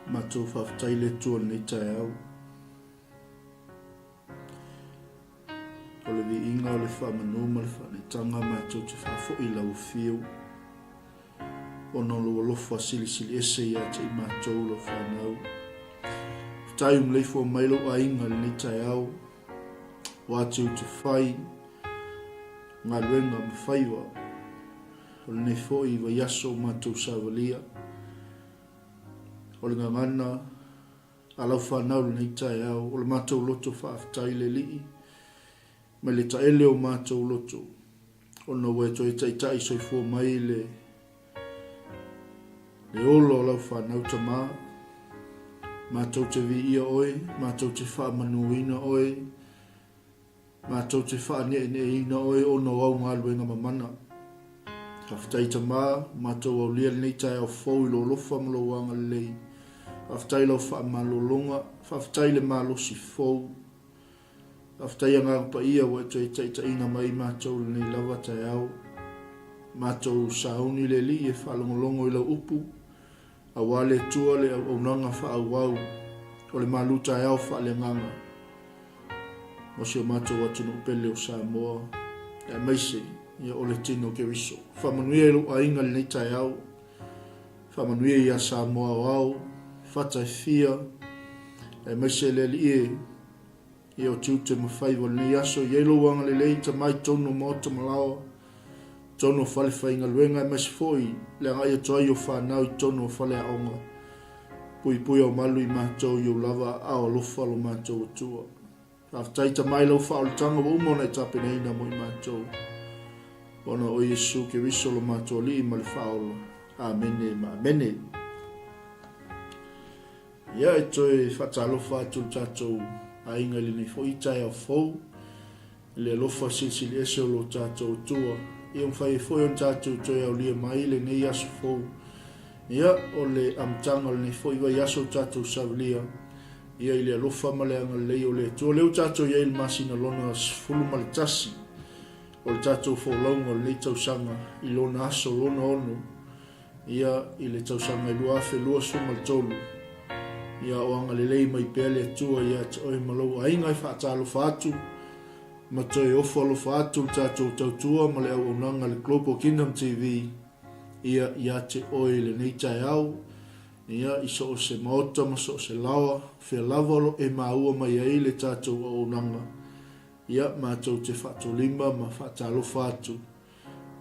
Mātou whawhtai le tua nei tai au. O le vi inga o le whamanu ma le whanetanga mātou te whawho I lau whiu. O no lo lofa sili sili ese ia te I mātou lo whanau. Tai leifo mailo a inga le nei tai au. Wātiu te whai. Ngā luenga ma whaiwa. O le nei fo I wa yaso mātou sāwalia. O le ngangana, a lau whanau le nei tai au, o le mātou loto whaaftai le lii, ma le taele o mātou loto, o no we toi tai soifua mai le olo o lau whanau ta maa, mātou te vi ia oe, mātou te wha manuina oe, mātou te wha ne ina oe, o no au ngā luenga mamana. Haftai ta maa, mātou au lia nei tai au fau ilo lofa malo wanga lei. Haftai lau wha malolonga, haftai le malo si fau. Haftai anga pa ia wa ta ina mai mātou le nei lava tai au. Mātou sauni le li e whalongolongo I lau upu. A wale tua le au nanga wha Aoao. O le malu tai au wha le nganga. Mosi o mātou watu no upele o Samoa. E maise, ia o le tino ke riso. Whamanuia ilo a inga le nei tai au. Whamanuia ia Samoa Aoao. Fata fia. E maise le li e. Ia o tiute mawhaiwa le nei aso. Ia ilo wanga le lei ta mai tono mota malawa. Tono fale whainga luenga e maise foi. Le ngai e toa I o whanau I tono fale a onga. Pui pui au malu I mātou I o lava a o lofa lo mātou o tua. Haftai ta mai lau wha o le tanga wa umona I tapene ina mo I mātou. Ona o Yesu ke riso lo mātou li I ma le whaola. Amene ma amene. Ia e toi whatalo whātou tātou a inga li nei fo I tai au fau. Le lofa silsili ese o lo tātou tua. I on whai fo on tātou toi au lia mai le nei aso fau. Ia o le amtanga le nei fo I vai aso tātou savlia. Ia I le lofa ma le anga lei o le tua. Leo tātou ia il masina lona sfulu ma le tasi. O le tātou fo launga le nei tausanga I lona aso lona ono. Ia I le tausanga I lua afe lua suma le tolu. Ia o anga lelei mai pele atua ia te oe malau a inga I whaatalo whaatu. Ma toi ofo alo whaatu tātou tautua ma le au onanga le Global Kingdom TV. Ia te oe le nei tai au. Ia I so o se maota ma so o se lawa. Whia lavalo e maua mai ai le tātou o onanga. Ia mātou te whaatu lima ma whaatalo whaatu.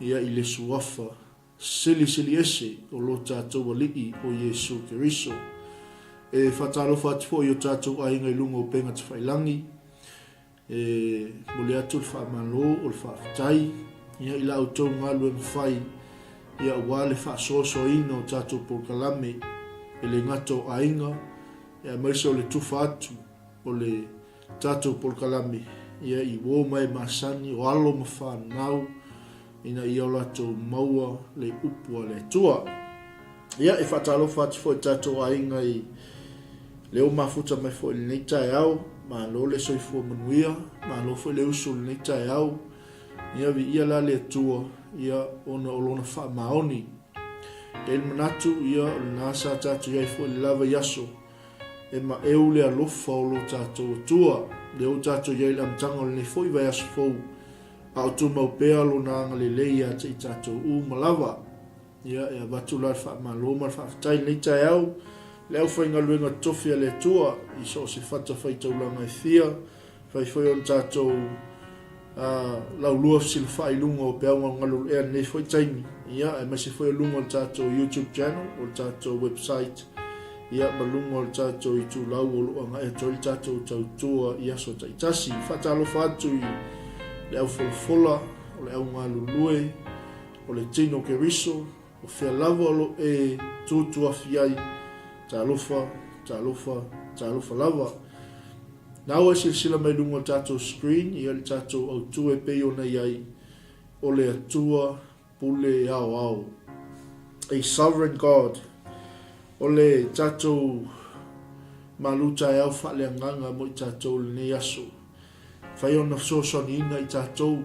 Ia I le suafa. Sili sili ese o lo tātou alii o Yesu Keriso. E whatalo whatu fo I o tātou a inga I lunga o penga te whailangi. Mole atu le whaamalo o le whaafitai. Ia I lau tau ngalu e mwhai. Ia wale whaasoso ina o tātou polkalame. E le ngato a inga. Ia maisa o le tufa atu o le tātou polkalame. Ia I wō mai masani o alo ma whanau. Ina I o lato maua le upua le tua. Ia e whatalo whatu fo I tātou a inga I leo mafuta mai fo I nei tai au, ma lo le soifua manuia, ma lo fo I le usu le nei tai au, ia vi ia la le atua, ia ona olona wha maoni. E manatu ia o le nasa tātou iai fo I le lava yaso, e ma eu le alofa o lo tātou atua, leo tātou iai le amtanga o le nei fo I vai aso fou, a o tu maupea lo na anga le leia te I tātou u malava, ia e avatu la wha maloma, wha aftai nei tai au, le au whainga luenga tofia le tua, I so se whata whaitaulanga e thia, whai on tātou lau lua sila whai lunga o peaunga ngalu ea nei whaitaimi. Ia, e masi whai lunga o tātou YouTube channel, o tātou website, ia ma lunga o tātou I tu lau o luanga e toi tātou tautua I aso taitasi. Whatalo whatu I le au wholofola, o le au ngalu lue, o le tino ke riso, o whea lava lo e tūtua fiai, Talofa lava. Nau e sila mai lunga tātou screen, ia le tātou au tu e pei o nei ai, o le atua Pule Aoao. A sovereign God, o le tātou maluta e au whaleanganga mo I tātou le nei aso. Whai ona sosoni ina I tātou,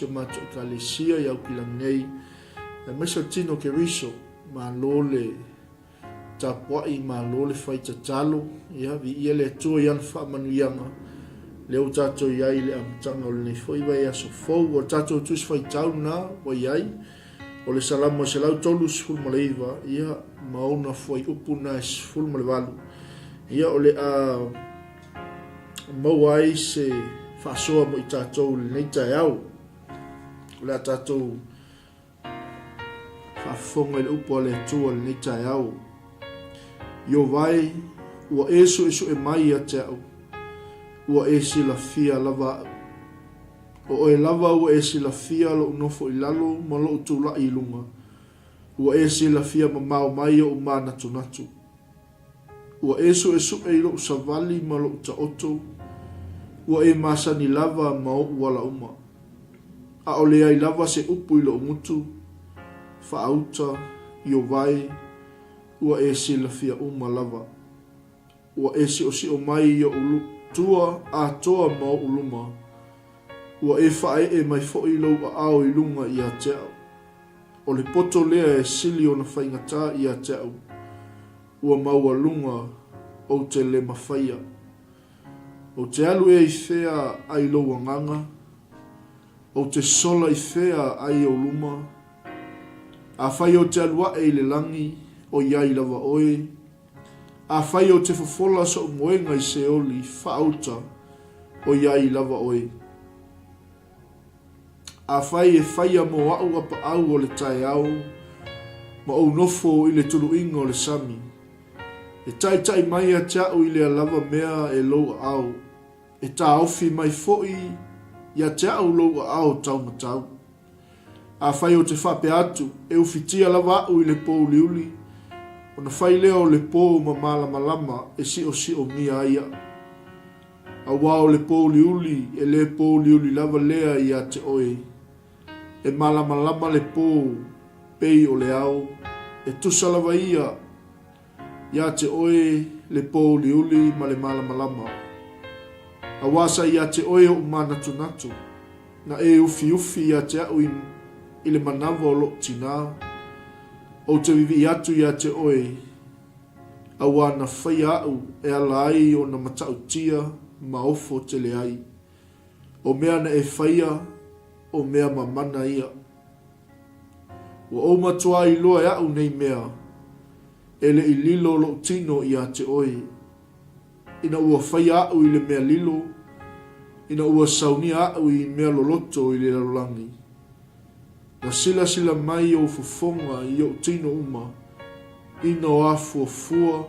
se macho kalesia ya ukilangnei mesa tino ke riso ma lole tapuai ma lole 𝚘𝚑𝚙𝚎𝚘 ia vi ia le atua iana whaamanuianga leo tatou iai le amtanga o le nei foi vai aso fou o tatou tusi 𝚘𝚑𝚙 na o iai o le salamo se lau tolu sifulu ma le iwa ia maona foi upu na sifulu ma le walu ia o le mau ai se whaasoa mo i tatou le nei 𝚘𝚑𝚘𝚑 o le a tatou whaafonga i le upu a le atua le nei 𝚘𝚑𝚘𝚑 Io vai ua esu e mai a te au ua esi la fia lava o e lava ua esi la fia lo unofo i lalo ma lo utula i lunga ua esi la fia ma mau mai o uma natu natu ua esu e lo usavali ma lo uta oto ua e masani lava ma o ua la uma a o lea i lava se upu i lo umutu whaauta io vai ua e si la fia uma lava ua e si o mai i ulu tua a toa ma o uluma ua e whae e mai fo'i lau a ao i lunga i a te au o le poto lea e sili o na whaingata i a te au ua maua lunga o te le mawhaia o te alu e i whea ai lau anganga o te sola i whea ai o luma a whai o te alua e le langi o iai lava oe, a whai o te whafola sa umoenga i se oli whaauta o iai lava oe. A whai e whaia mo au apa au o le 𝚘𝚑𝚘𝚑, ma o nofo i le tulu inga o le sami. E tai mai a tiao i le lava mea e lou au, e ta ofi mai foi ia tiao lou au tau matau. A whai o te whape atu, e ufitia lava au i le pou liuli, o na whai leo le pō ma malama e si o mia ia. A wao le pō liuli e le pō liuli lava lea ia te oe. E malama le pō pei o le au. E tusa lava ia te oe le pō liuli ma le malama. A wasa ia te oe o manatu natu. Na e ufi ia te au i le manawa o lo tina. O te vivi atu ia te oe, a wana whai au e ala ai o na matautia ma ofo te le ai. O mea na e whaia, o mea ma mana ia. Wa o matua i loa e au nei mea, e le i lilo lo tino ia te oe. Ina ua whai au i le mea lilo, ina ua sauni au i mea loloto i le lalulangi. Na sila mai o fufonga i o tino uma, ina o afua,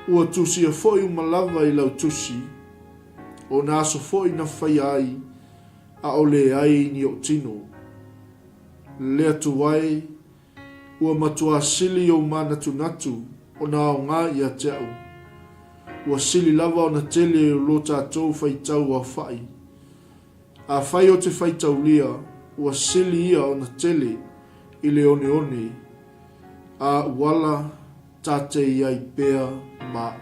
ua tusi a foi uma lava i lau tusi, o na aso foi na whai ai, a o le ai ni o tino. Lea tuwai, ua matua sili o manatu natu, o na o ngā i a te au. Ua sili lava o na tele o lo tātou whaitau a whai. A whai o te whaitau lia, ua sili ia o na tele i le one a wala tate iai pea ma.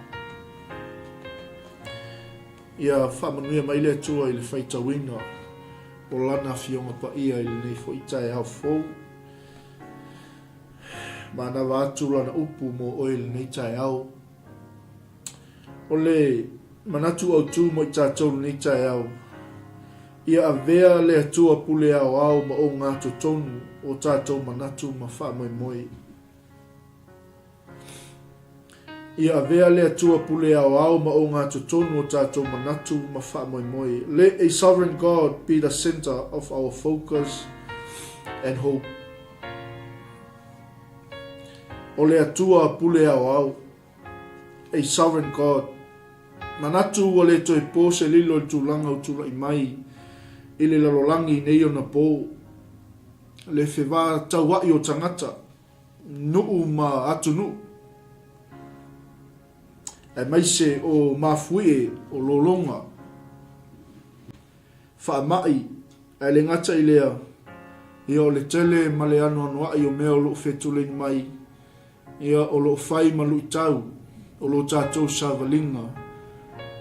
Ia whamanuia mai le atua i le whaitawina o lana fionga pa ia i le nei fo itai au fou. Ma na wātu lana upu mo o i le nei tai au. O le manatu au tū mo i tātou le nei tai au. Ia a vea le atua Pule Aoao ma o ngā tonu o tātou manatu ma wha moi. Ia avea le atua pule 𝚗𝚗 ma o ngā tutonu o tātou manatu ma wha moi moi. Let a sovereign God be the center of our focus and hope. O le atua pule 𝚗𝚗, a sovereign God. Manatu o le toi pō se lilo i tūlanga o tūla i mai, i le lalolangi nei o na pō. Le whewā tauai o tangata, nuu ma atu nuu. E maise o mafue o lolonga. Whaamai, e le ngata i lea, ia o le tele ma le anu anua i o mea o lo whetule ni mai, ia o lo whai ma lui tau, o lo tātou sāwalinga,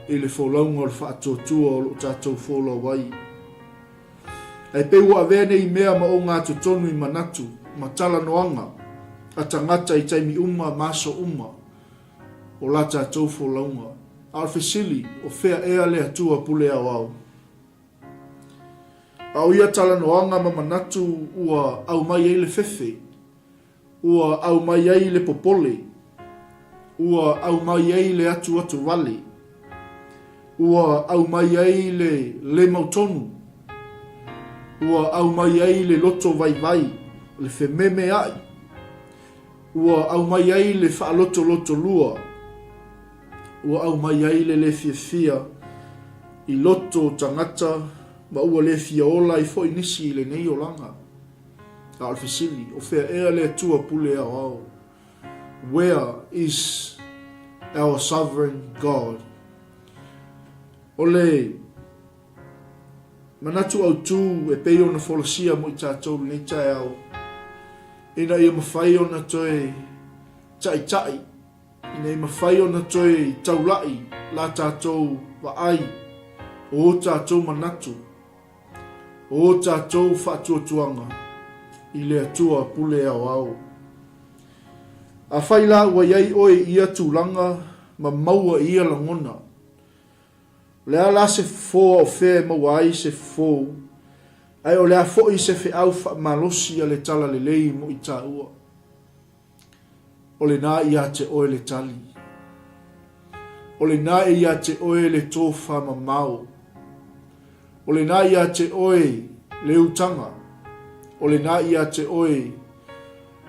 i le wholaunga o le whaatotua o lo tātou whola wai. E peua avene i mea ma o ngā tutonu i manatu, ma tala noanga, a tangata i taimi uma, maso uma, o la tātou wholaunga. Alfesili, o whea ea le atua pule 𝚗𝚗. Au ia tala noanga ma manatu ua au mai ei le whewhe, ua au mai ei le popole, ua au mai ei le atu wale, ua au mai ei le mautonu, ua au mai ei le loto vai, le whememe ai, ua au mai ei le whaaloto loto lua, ua au mai ai le fia i loto tangata ma ua le fia ola i fo inisi i le nei o langa. A alfisili, o whea ea le atua pule 𝚗𝚗. Where is our sovereign God? O le manatu au tū e peo na wholosia mo i tātou nei tae au. Ina ia mawhai o na toe tai, ina ima whai o na toi taulai la tātou wa ai o tātou manatu o tātou whaatuatuanga i le atua pule 𝚗𝚗. A whai la ua iai oe ia tūlanga ma maua ia langona. Lea la se fō o whea maua ai se fō ai o lea fō i se whi au wha malosi a le tala le lei mo i tā ua. O le nā ia te oe le tali. O le nā ia te oe le tōwha ma mau. O le nā ia te oe le utanga. O le nā ia te oe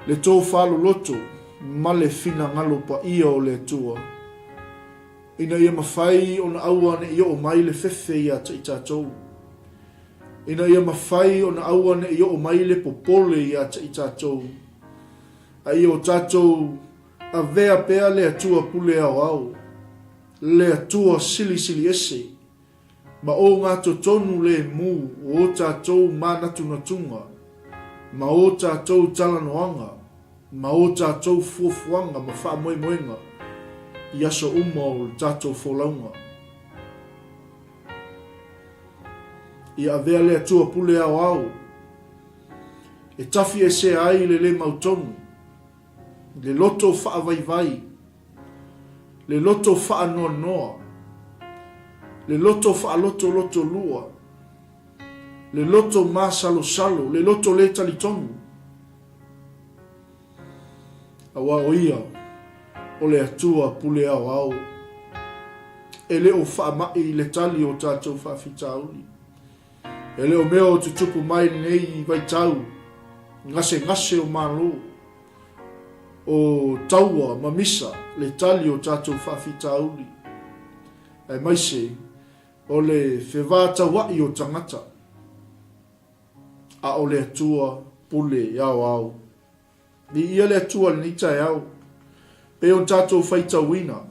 le tōwha loto ma le whina ngalo pa ia o le tua. Ina ia mawhai o na aua ne ia o mai le whewhe ia te i tātou. Ina ia mawhai o na aua ne ia o mai le popole ia te i tātou. A ia o tātou a vea pea le atua pule 𝚗𝚗. Le atua 𝚟𝚒𝚙𝚢𝚑. Ma o ngā totonu le mū o tātou mānatu natunga. Ma o tātou talanoanga. Ma o tātou fuafuanga ma wha moenga. I aso uma o tātou wholaunga. I a vea le atua pule 𝚗𝚗. E tafi e se ai le mautonu. Le loto wha vai. Le loto wha noa. Le loto wha loto lua. Le loto ma salo. Le loto le talitonu. Awa o ia o le atua pule 𝚗𝚗. E le o wha mai le tali o tātou wha whitauli. E le o mea o tutupu mai nei vai tau. Ngase o malo. O taua mamisa le tali o tātou whawhitauli. E maise o le whewā tauai o tangata. A o le atua pule 𝚗𝚗. Ni ia le atua ni tai au. Pe o tātou whaitauina.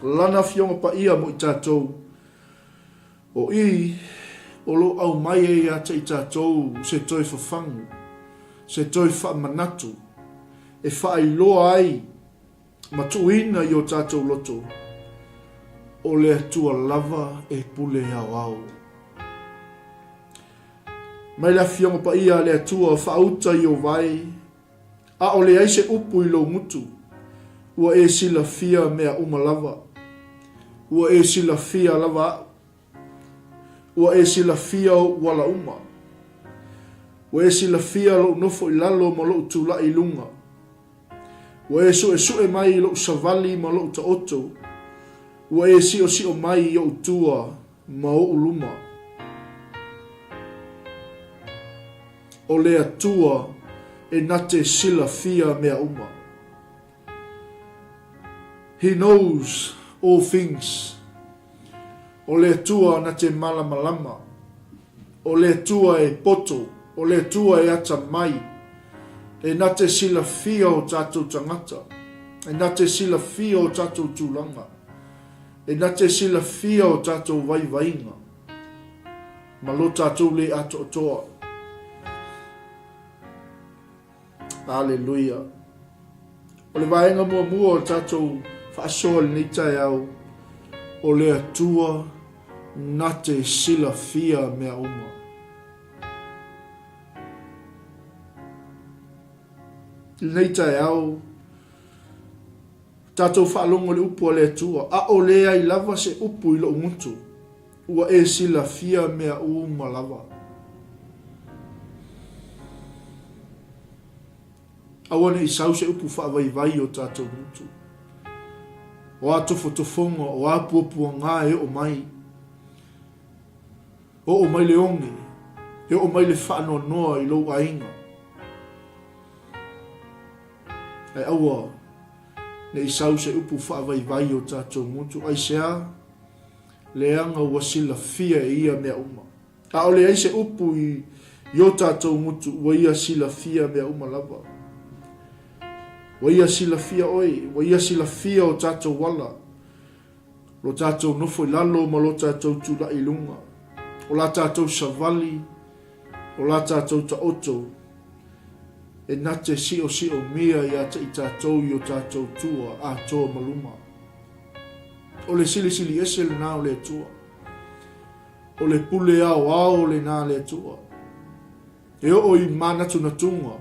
Lana fionga pa ia mo i tātou. O i o lo au mai e a te i tātou se toi whawhangu. Se toi whamanatu. E whaai loa ai matuina i o tātou loto. O le atua lava e pule 𝚗𝚗. Mai la fionga pa ia le atua whauta i o vai. A o le aise upu i lo mutu. Ua e sila fia mea uma lava. Ua e sila fia lava. Ua e sila fia wala uma. Ua e sila fia lo nofo i lalo ma lo tula i lunga. Ua e su e mai lo savali ma lo ta oto. Ua e si o mai o tua ma o uluma. O le atua e nate sila fia mea uma. He knows all things. O le atua nate malama. O le atua e poto. O le atua e ata mai. E nate sila fia o tātou tangata. E nate sila fia o tātou tūlanga. E nate sila fia o tātou vaivainga. Ma lo tātou le ato toa. Alleluia. O le vaenga mua o tātou whaasoa le nitai au. O le atua nate sila fia mea uma. Nei tai au tātou whaalongo le upu o le atua. A o lea I lava se upu I lo nguntu. Ua e sila fia mea uma lava. Awane I sau se upu whaavaivai o tātou nguntu. O a tofonga, o a puapua ngā e o mai. O mai le onge. E o mai le whaanoa noa I lo ainga. Ai aua, ne I sau se upu whaavaivai o tātou nguntu. Ai sea, leanga ua sila fia ia mea uma. A o le ai se upu I o tātou nguntu, ua ia sila fia mea uma lava. Ua ia sila fia oi, ua ia sila fia o tātou wala. Lo tātou nofo I lalo ma lo tātou tula I lunga. O la tātou savali, o la tātou ta oto. E nate si o mia I ata I tātou I o tātou tua a toa maluma. O le sili ese le nā o le tua. O le pule āoao le nā le tua. E o I manatu natunga.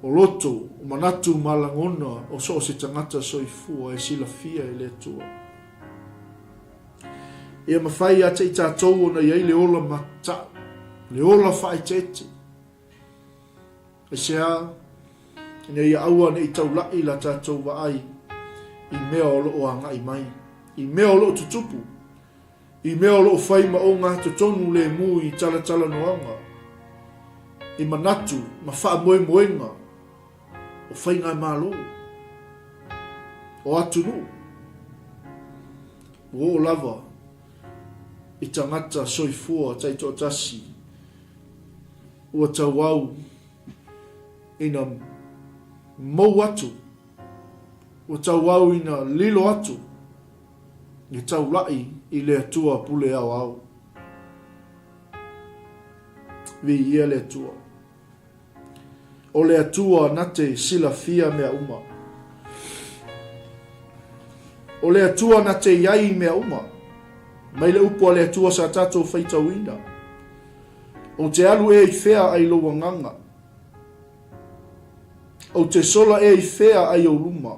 O loto, o manatu malangona, o so o se tangata soifua e sila fia I le tua. E mawhai ata I tātou o na iei le ola mata. Le ola whai tete. E sea, ina ia aua ne I taulai la tātou wa ai. I mea o lo o anga I mai. I mea o lo tutupu. I mea o lo whai ma o ngā tonu le mu I tala noanga. I manatu, ma wha moenga. O whai ngai malo. O atunu. O lava. I tangata soifua taito tasi. Ua tauau. Ina mau atu. Ua tauau ina lilo atu. Ni taulai I le atua pule Aoao. Vi ia le atua. O le atua nate sila fia mea uma. O le atua nate iai mea uma. Mai le upo le atua sa tatou whaitauina. O te alu I whea ai lo wanganga. O te sola I whea ai o luma.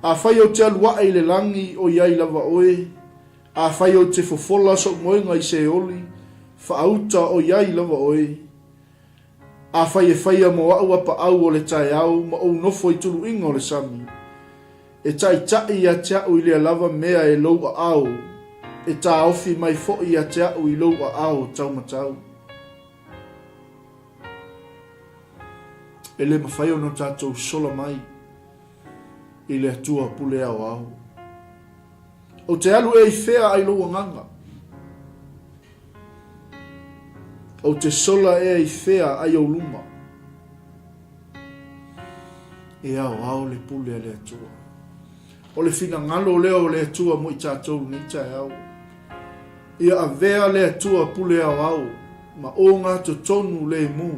A whai o te alua ai le langi o iai lava oe. A whai o te fofola so moenga I se oli. Whaauta o iai lava oe. A whai e whai a mo aua pa au o le tai au ma o nofo I tulu inga o le sami. E tai a te au I le lava mea e lou a au. E ta ofi mai fo I a te au I lou a au tau matau. E le mawhai o no tātou sola mai. I le atua pule Aoao. O te alu I whea ai loa nganga. O te sola I whea ai o luma. E Aoao le pule le atua. O le whina ngalo leo le atua mo I tātou ni tai au. Ia a vea le atua pule Aoao. Ma o ngā tonu le mu.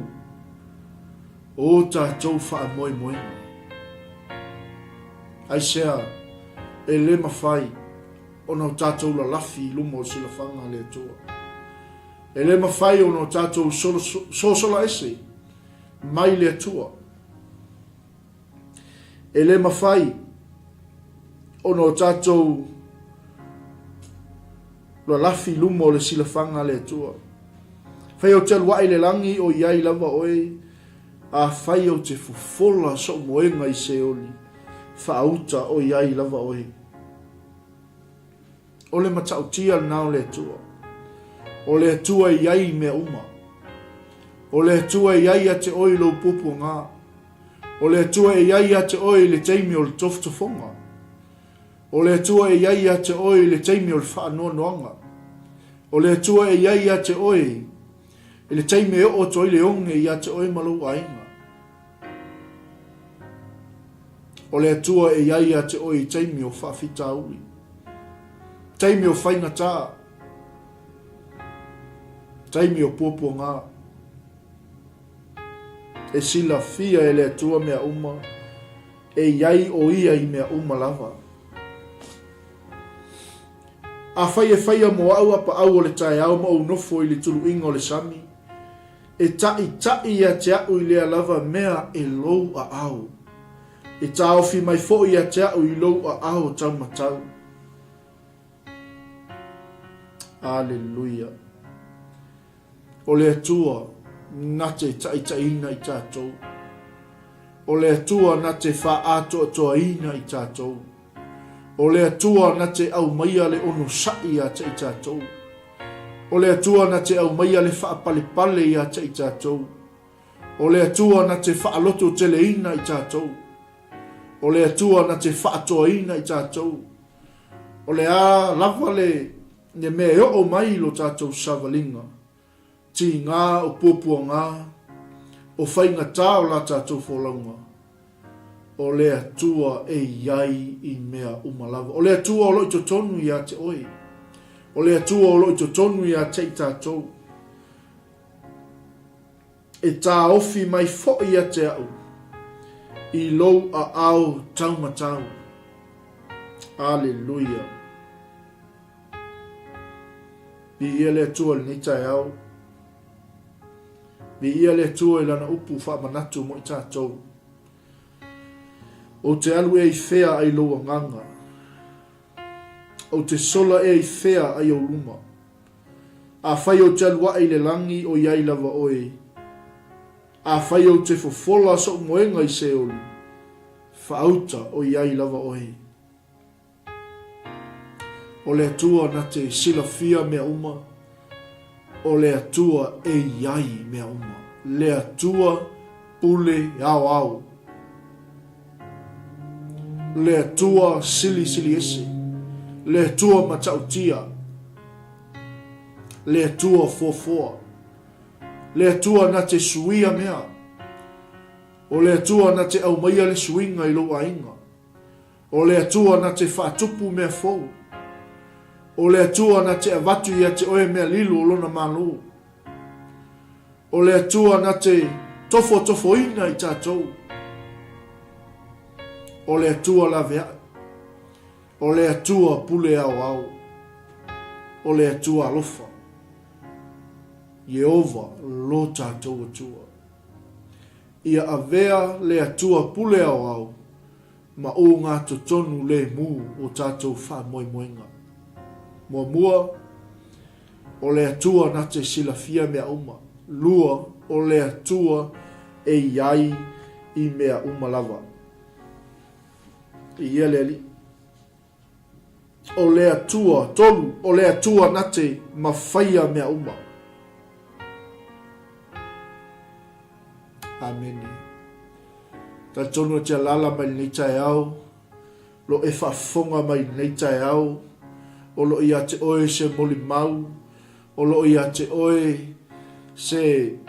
O tātou wha moe. Ai sea, e le mawhai, o no tātou la lafi lumo sila whanga le atua. E le mawhai o no tātou sosola ese, mai le atua. E le mawhai, o no tātou la lafi lumo le sila whanga le atua. Whai o te alua le langi o iai lava oe, a whai o te fufola so moenga I se oli, whaauta o iai lava oe. O le matautia na o le atua. O le atua iai mea uma. O le atua iai a te oi lo pupu ngā. O le atua iai a te oi le teimi o le toftofonga. O le atua iai a te oi le teimi o le whaanoa noanga. O le atua iai a te oi le teimi o toi le onge I a te oi malu ainga. O le atua iai a te oi teimi o whawhita ui. Teimi o whainga tā. Teimi o pupu ngā. E sila fia e le atua mea uma. E iai o ia I mea uma lava. A whai e whaia mo au apa au o le tae au ma unofo I le tulu inga o le sami. E tai a te au I lea lava mea e lou a au. E ta ofi mai fo I a te au I lou a au tau matau. Aleluia. O le atua na te taitaina I tātou. O le atua na te wha ato atoa ina I tātou. O le atua na te au maia le ono sai a te I tātou. O le atua na te au maia le wha pale pale I a te I tātou. O le atua na te wha aloto tele ina I tātou. O le atua na te wha atoa ina I tātou. O le a lava le ne mea o mai lo tātou savalinga. Ti ngā o pōpua ngā. O whainga tā o la tātou wholaunga. O le atua e iai I mea umalava. O le atua o loi to tonu I a te oi. O le atua o loi to tonu I a te I tātou. E tā ofi mai fo I a te au. I lou a au taumatau. Aleluia. Bi ia le atua le nei tai au. Bi ia le atua I lana upu wha manatu mo I tātou. O te alu e I whea ai loa nganga. O te sola e I whea ai o luma. A whai o te alua ai le langi o iai lava oe. A whai o te fofola so moenga I se oli. Whaauta o iai lava oe. O le atua na te silafia mea uma. O le atua e iai mea uma. Le atua pule 𝚗𝚗𝚗𝚗𝚗. Le atua 𝚟𝚒𝚙𝚢𝚑𝚝. Le atua matautia. Le atua fofoa. Le atua na te suia mea. O le atua na te au maia le suinga I lo ainga. O le atua na te whaatupu mea fou. O le atua na te avatu I a te oe mea lilo lona malo. O le atua na te tofo ina I tātou. O le atua la vea. O le atua pule 𝚗𝚗𝚗𝚗. O le atua alofa. Jehova lo tātou atua. Ia avea le atua pule 𝚗𝚗𝚗𝚗. Ma o ngā totonu le mū o tātou wha moenga. Mua o le atua na te silafia mea uma. Lua o le atua e iai I mea uma lava. I ia le ali. O le atua tolu. O le atua na te mawhaia mea uma. Amen. Ta tono te alala mai nei tai au. Lo e whafonga mai nei tai au. O lo ia te oe se moli mau. O lo ia te oe se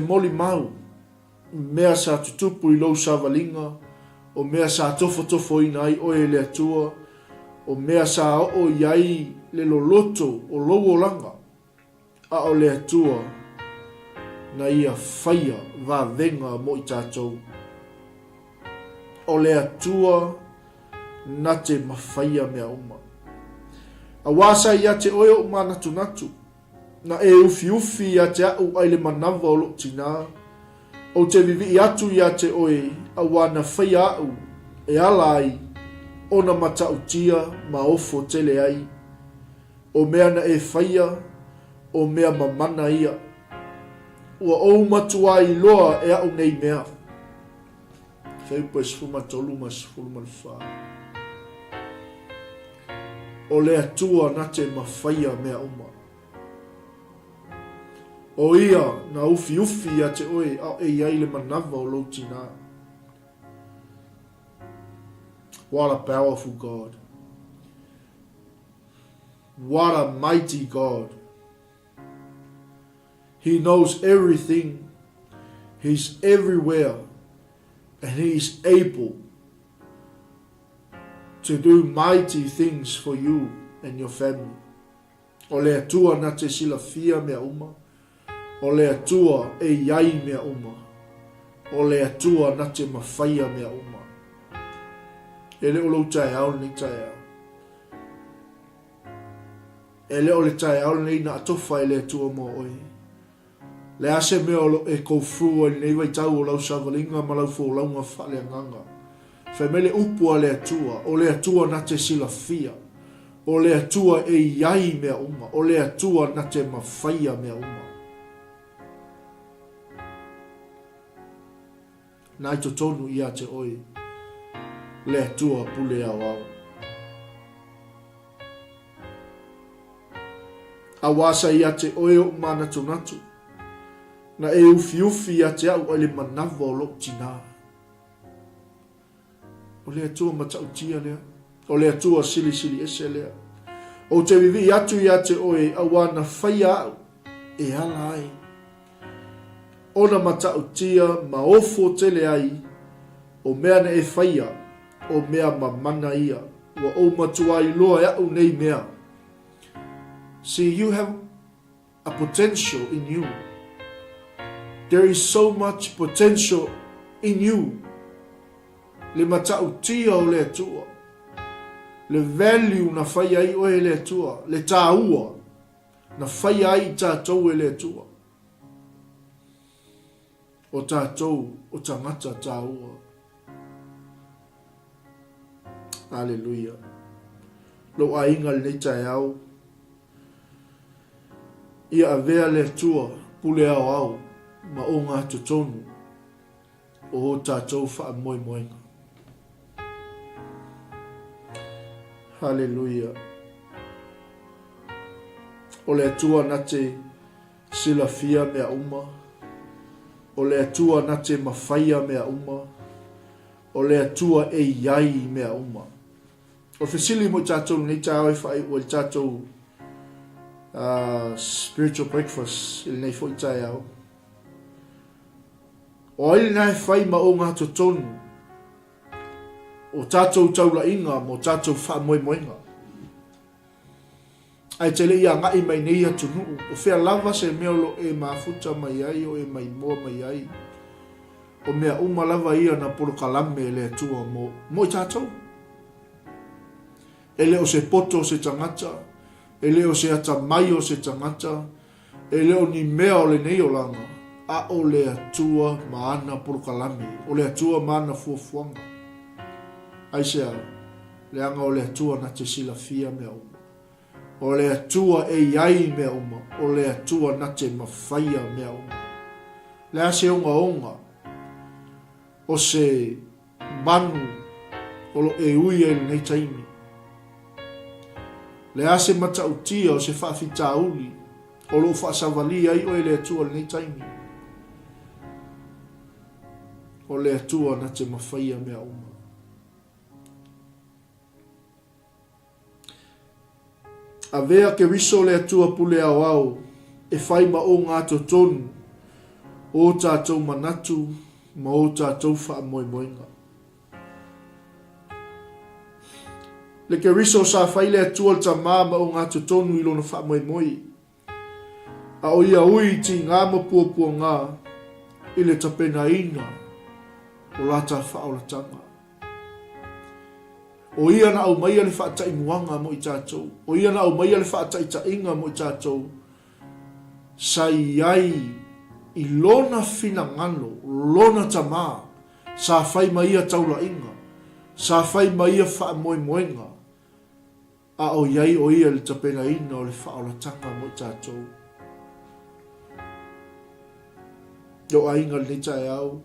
moli mau. Mea sa tutupu I lou savalinga. O mea sa tofo ina ai oe le atua. O mea sa o iai le loloto o lou o langa. A o le atua na ia whaia va venga mo I tātou. O le atua na te mawhaia mea uma. A wasa ia te oe o manatu natu. Na e ufi ia te au ai le manawa o lo tina. O te vivi atu ia te oe a wana whaia au e ala ai o na matautia ma ofo tele ai. O mea na e whaia o mea mamana ia. ua ou matua I loa e au nei mea. Whaupa sifuma tolu ma sifuma wha. O le atua na te mawhaia mea uma. O ia na ufi ufi a te oe au e iai le manawa o loutina. What a powerful God. What a mighty God. He knows everything. He's everywhere. And He is able to do mighty things for you and your family. O le atua na te silafia mea uma. O le atua e iai mea uma. O le atua na te mawhaia mea uma. E le o lo tae au ni tae au. E le o le tae au ni na atofa e le atua mo oi. Le ase mea o lo e koufrua ni nei tau o lau savalinga ma lau fo launga whale nganga. Whaimele upua le atua. O le atua na te silafia. O le atua e iai mea uma. O le atua na te mawhaia mea uma. Nai to tonu ia te oi. Le atua pule Aoao. Awasa ia te oi o mana tunatu. Na e ufi ufi ia te au ele manawa o lo tina. O le atua matautia lea. O le atua sili sili ese lea. O te vivi atu ia te oi awana whaia au. E ala ai. Ona matautia ma ofo tele ai. O mea na e whaia. O mea mamana ia. Wa o matua I loa ya o nei mea. See, you have a potential in you. There is so much potential in you. Le matautia o le atua. Le value na whaia I o e le atua. Le tāua. Na whaia I tātou e le atua. O tātou o tangata tāua. Hallelujah. Lo ainga le nei tae au. Ia avea le atua pule Aoao. Ma o ngā tutonu. O ho tātou wha moi moenga. Hallelujah. O le atua na te silafia mea uma. O le atua na te mawhaia mea uma. O le atua e iai mea uma. O whisili mo tātou ni tāoi whai o le tātou spiritual breakfast ili nei fo I tai au. O ili nei whai ma o ngā totonu. O tātou taula inga mo tātou wha moe moenga. Ai te le ia ngai mai nei atunu. O whea lava se mea lo e mafuta mai ai o e mai moa mai ai. O mea uma lava ia na polo kalame le atua mo I tātou. E leo se poto se tangata. E leo se ata mai o se tangata. E leo ni mea o le nei o langa. A o le atua maana polo kalame. O le atua maana fuafuanga. Ai se au. Le anga o le atua na te silafia mea uma. O le atua e iai mea uma. O le atua na te mawhaia mea uma. Le ase onga onga. O se manu o lo e ui e nei taimi. Le ase matautia o se whaafita uli. O lo whaasawali ai o e le atua nei taimi. O le atua na te mawhaia mea uma. A vea ke riso le atua pule Aoao e whai ma o ngā totonu o tātou manatu ma o tātou wha moe moenga. Le ke riso sa whai le atua ta mā ma o ngā totonu I lona wha moe moe. A o ia ui ti ngā mapua ngā I le tapena ina o lata wha o la tanga. O ia na au mai le whaatai muanga mo I tātou. O ia na au mai le whaatai ta inga mo I tātou. Sa iai I lona fina ngano, lona tamā. Sa whai mai a taula inga. Sa whai mai a wha moe moenga. A o iai o ia le tapena ina o le wha o la tanga mo I tātou. Yo ainga ni tae au.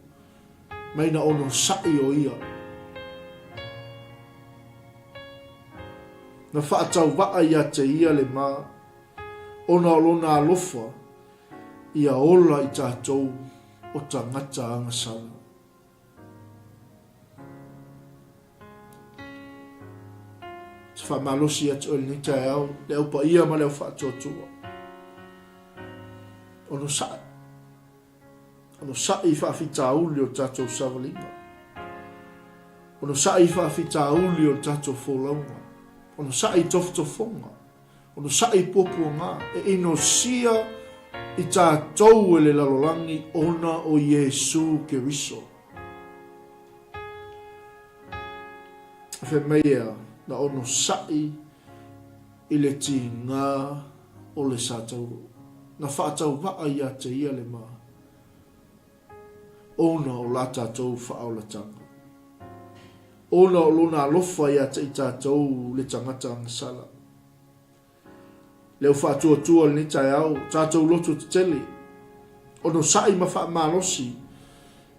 Mai na ono sai o ia. Na whaatau waa ia te ia le mā. Ona olona alofa. Ia ola i tātou o tangata anga sala. Te whamalosi atu oli ni tae au. Le upa ia ma leo whaatotua. Ono sai. Ono sai whaafita uli o tātou savalinga. Ono sai whaafita uli o tātou wholaunga. Ono sai tofotofonga. Ono sai poponga. E ino sia i tātou e le lalolangi ona o Iesu Keriso. Fe mea na ono sai i le tinga o le sātauro. Na whaatau waa ia te ia le maa. Ona o la tātou whaaulatanga. Ona o lona alofa ia te i tātou le tangata angasala. Leo whaatuatua le ni tae au, tātou loto te tele. Ono sai ma wha malosi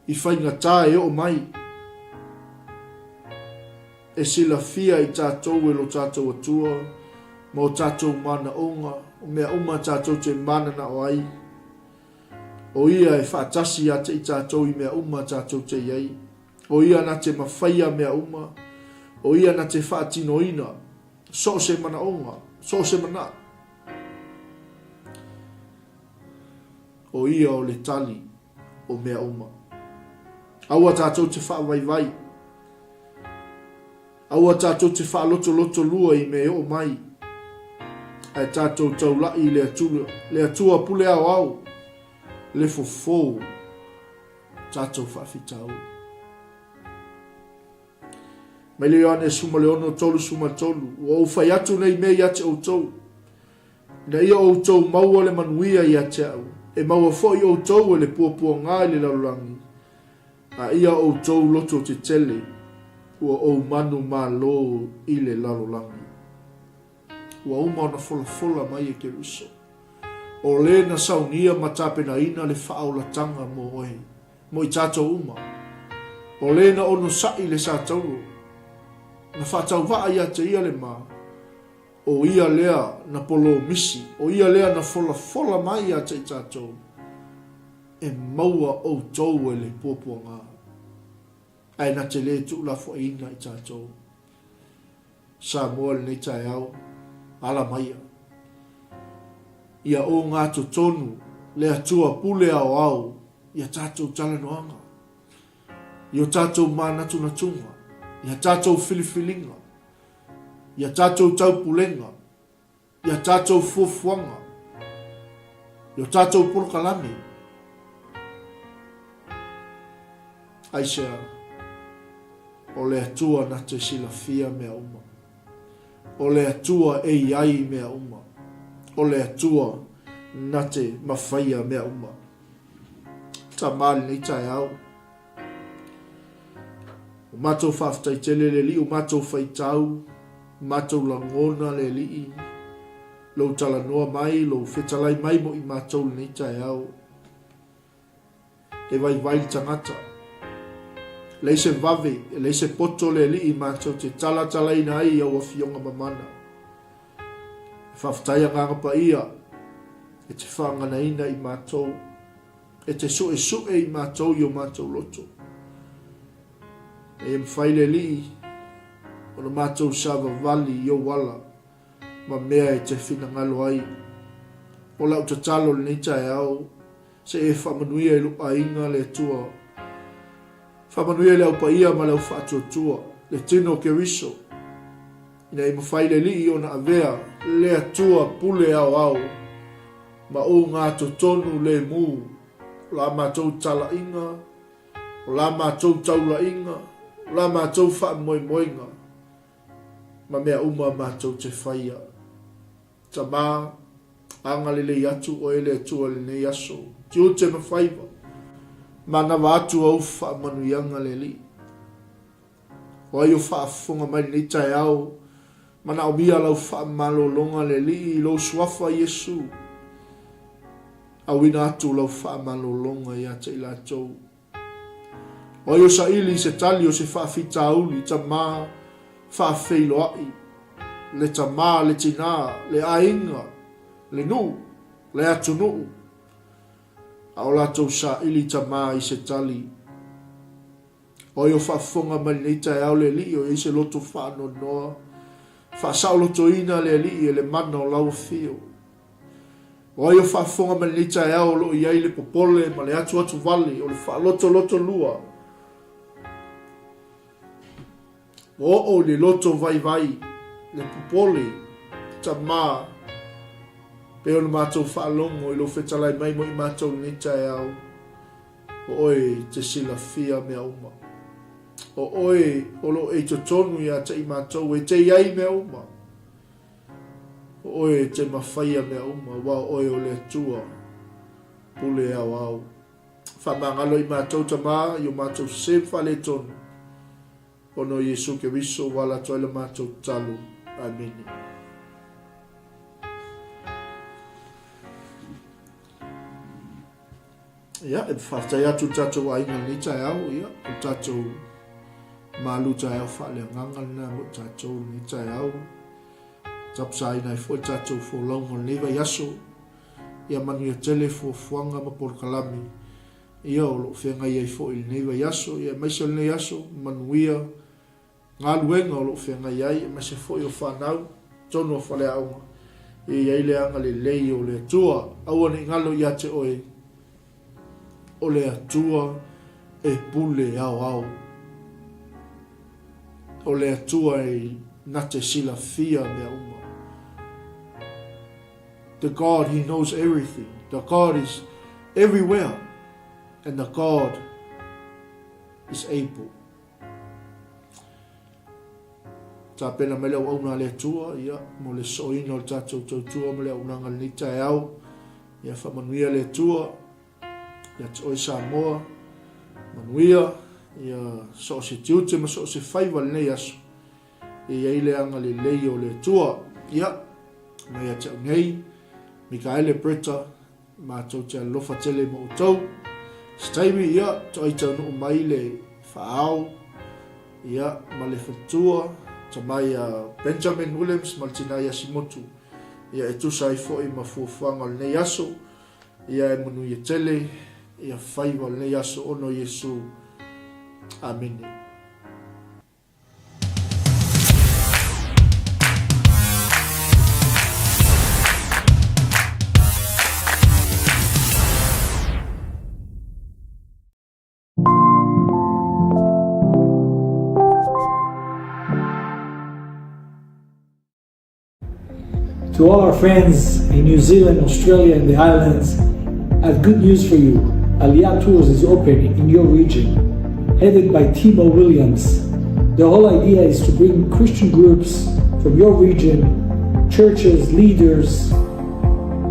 i whainga tae o mai. E sila fia i tātou e lo tātou atua, mo tātou mana onga, o mea uma tātou te mana na o ai. O ia e whaatasi a te i tātou i mea uma tātou te iei. O ia na te mawhaia mea uma. O ia na te whaatino ina. So se mana onga, so se mana. O ia o le tali o mea uma. Aua tātou te whaavaivai. Aua tātou te whaaloto lua i mea o mai. Ai tātou taulai le atua pule Aoao. Le fofo tātou whaafitau. Mai le ane suma le ono tolu suma tolu. O whai atu nei mei ate o tau. Na ia o tau maua le manuia i ate au. E maua fo i o tau e le puapua ngai le laulangi. A ia o tau loto te tele. Ua o manu malo i le laulangi. Ua uma ona fola mai e Keriso. O le na saunia matapena ina le whaaulatanga mo oe. Mo i tātou uma. O le na ono sai le sātauro. Na whaatau waa ia te ia le mā. O ia lea na polo misi. O ia lea na fola mai ia te i tātou. E maua o tau e le pōpua ngā. Ai na te le tu la fo ina i tātou. Sa moa le nei tae au. Ala maia. Ia o ngā tonu le atua pule Aoao. Ia tātou talanoanga. Ia tātou mānatu na tunga. Ia tātou filifilinga. Ia tātou taupulenga. Ia tātou fuafuanga. Ia tātou pulkalame. Aisea, o le atua na te silafia mea uma. O le atua e iai mea uma. O le atua na te mawhaia mea uma. Ta mali nei tae au. O mātou whaftai tele le li, o mātou whaitau, o mātou langona le li, lou talanoa mai, lou whetalai mai mo i mātou nei tae au. E vai tangata. Leise vave, leise poto le li i mātou te talai nai au a fionga mamana. Whaftai a nganga ia, e te whangana ina i mātou, e te sue i mātou i o mātou loto. E mwhaile li, o na mātou sava vali i o wala, ma mea e te whina ngalo ai. O lau ta talo le nita e au, se e whamanuia e lupa inga le tua. Whamanuia le au pa ia ma lau whaatua tua, le tino Keriso. Ina e mwhaile li o na avea, le atua pule Aoao, ma o ngā totonu le mū, o la mātou tala inga, o la mātou taula inga, o la mātou wha moinga, ma mea uma mātou te whaia. Ta mā, anga le atu o ele atua le nei aso, ti o te mawhaiva, ma na wātu au wha manuianga le li. O ai o wha afunga mai nei tae au, mana o bia lau wha malo longa le li, lo suafa Yesu. Awina atu lau whaamalolonga ia te ila tau. O yo sa ili se tali o se whaafitauli ta mā whaafeiloai. Le ta mā, le tina, le ainga, le nu, le atu nu. A o latou sa ili ta mā i se tali. O yo whaafonga malinita e au le li o i se loto whaanonoa. Whaasau loto ina le li e le mana o lau fio. O yo whaafonga malinita e au lo iai le popole ma le atu vali o le whaaloto loto lua. O le loto vai le popole ta mā. Pe o le mātou whaalongo i lo whetalai mai mo i mātou nita e au. O oi te sila fia mea uma. O oi o lo e to tonu ia te i mātou e te iai mea uma. O oi te mawhaia mea uma wa oi o le atua. Pule Aoao. Whamangalo i mātou ta mā i o mātou sem whale tonu. Ono Yesu ke wiso wala toile mātou talu. Amen. Ia, e whaftai atu tatou ainga ni tai au, ia, o tatou malu tai au whale nganga na mo tatou ni tai au. Tapsa ina i fo tatou fo longo leva yaso, ia manu ia tele fo fuanga ma por kalami. Ia o lo whenga ia i fo il neva yaso, ia maise le yaso, manuia, ngā luenga o lo whenga iai, maise fo i o whanau, tono o whale aunga. Ia i le anga le lei o le atua, aua ni ngalo ia te oe, o le atua e Pule Aoao. O le atua e 𝚟𝚒𝚍𝚎𝚘 mea uma. The God, He knows everything. The God is everywhere. And the God is able. Ta pena mele o auna le atua, ia, mo le soina o le tatou tautua, mo le aunanga le nita e au, ia whamanuia le atua, ia te oi Samoa, manuia, ia so se tiute ma so se whaiwa le nei aso. Ia ile anga le lei o le atua, ia, ma ia te ngei, Mikaele Bureta, ma tau te alofa tele mo utau, staimi ia, to ai tau no mai le 𝚜𝚑𝚙𝚎𝚘, ia, ma le whatua, ta mai Benjamin Williams, ma le tina ia Simotu, ia e tusa i fo i ma fuafuanga le nei aso, ia e munu ia tele, ia whaiwa le nei aso ono Yesu. Amen. To all our friends in New Zealand, Australia and the islands, I have good news for you. 𝚑𝚏𝚗 Tours is open in your region, headed by Timo Williams. The whole idea is to bring Christian groups from your region, churches, leaders,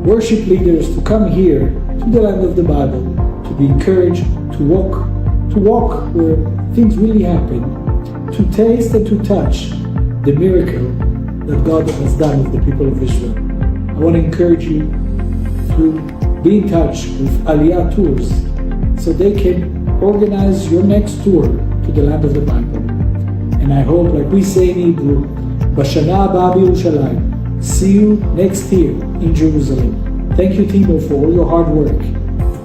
worship leaders to come here to the land of the Bible, to be encouraged, to walk where things really happen, to taste and to touch the miracle that God has done with the people of Israel. I want to encourage you to be in touch with 𝚑𝚏𝚗 Tours so they can organize your next tour to the land of the Bible. And I hope, like we say in Hebrew, בשנה הבאה בירושלים. See you next year in Jerusalem. Thank you, Timo, for all your hard work.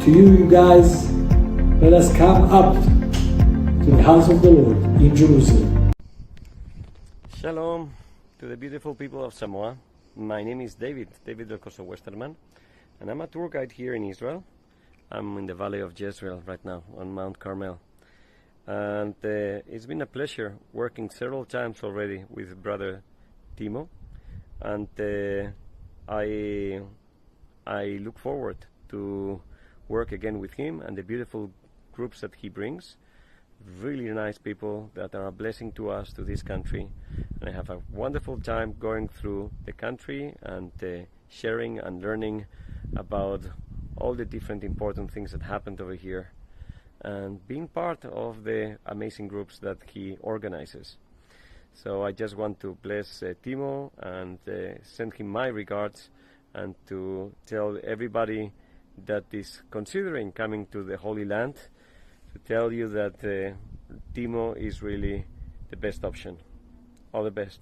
To you guys, let us come up to the house of the Lord in Jerusalem. Shalom to the beautiful people of Samoa. My name is David 𝚘𝚘𝚙𝚢𝚘, and I'm a tour guide here in Israel. I'm in the valley of Jezreel right now on Mount Carmel. And it's been a pleasure working several times already with Brother Timo. And I look forward to work again with him and the beautiful groups that he brings. Really nice people that are a blessing to us, to this country. And I have a wonderful time going through the country and sharing and learning about all the different important things that happened over here, and being part of the amazing groups that he organizes. So I just want to bless Timo and send him my regards, and to tell everybody that is considering coming to the Holy Land to tell you that 𝚘𝚘𝚘 is really the best option. All the best.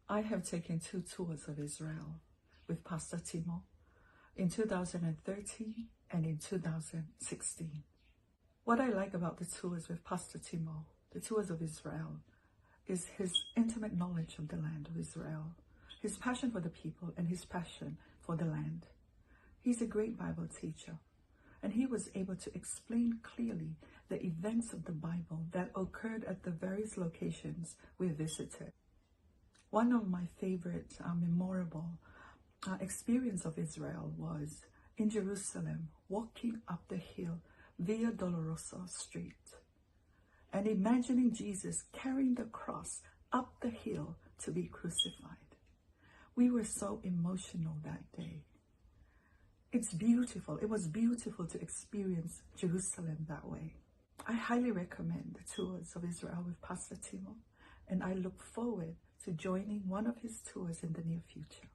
I have taken 2 tours of Israel with Pastor 𝚘𝚘𝚘 in 2013 and in 2016. What I like about the tours with Pastor 𝚘𝚘𝚘, the tours of Israel, is his intimate knowledge of the land of Israel, his passion for the people, and his passion for the land. He's a great Bible teacher, and he was able to explain clearly the events of the Bible that occurred at the various locations we visited. One of my favorite memorable experience of Israel was in Jerusalem, walking up the hill Via Dolorosa Street and imagining Jesus carrying the cross up the hill to be crucified. We were so emotional that day. It's beautiful. It was beautiful to experience Jerusalem that way. I highly recommend the tours of Israel with Pastor 𝚘𝚘𝚘, and I look forward to joining one of his tours in the near future.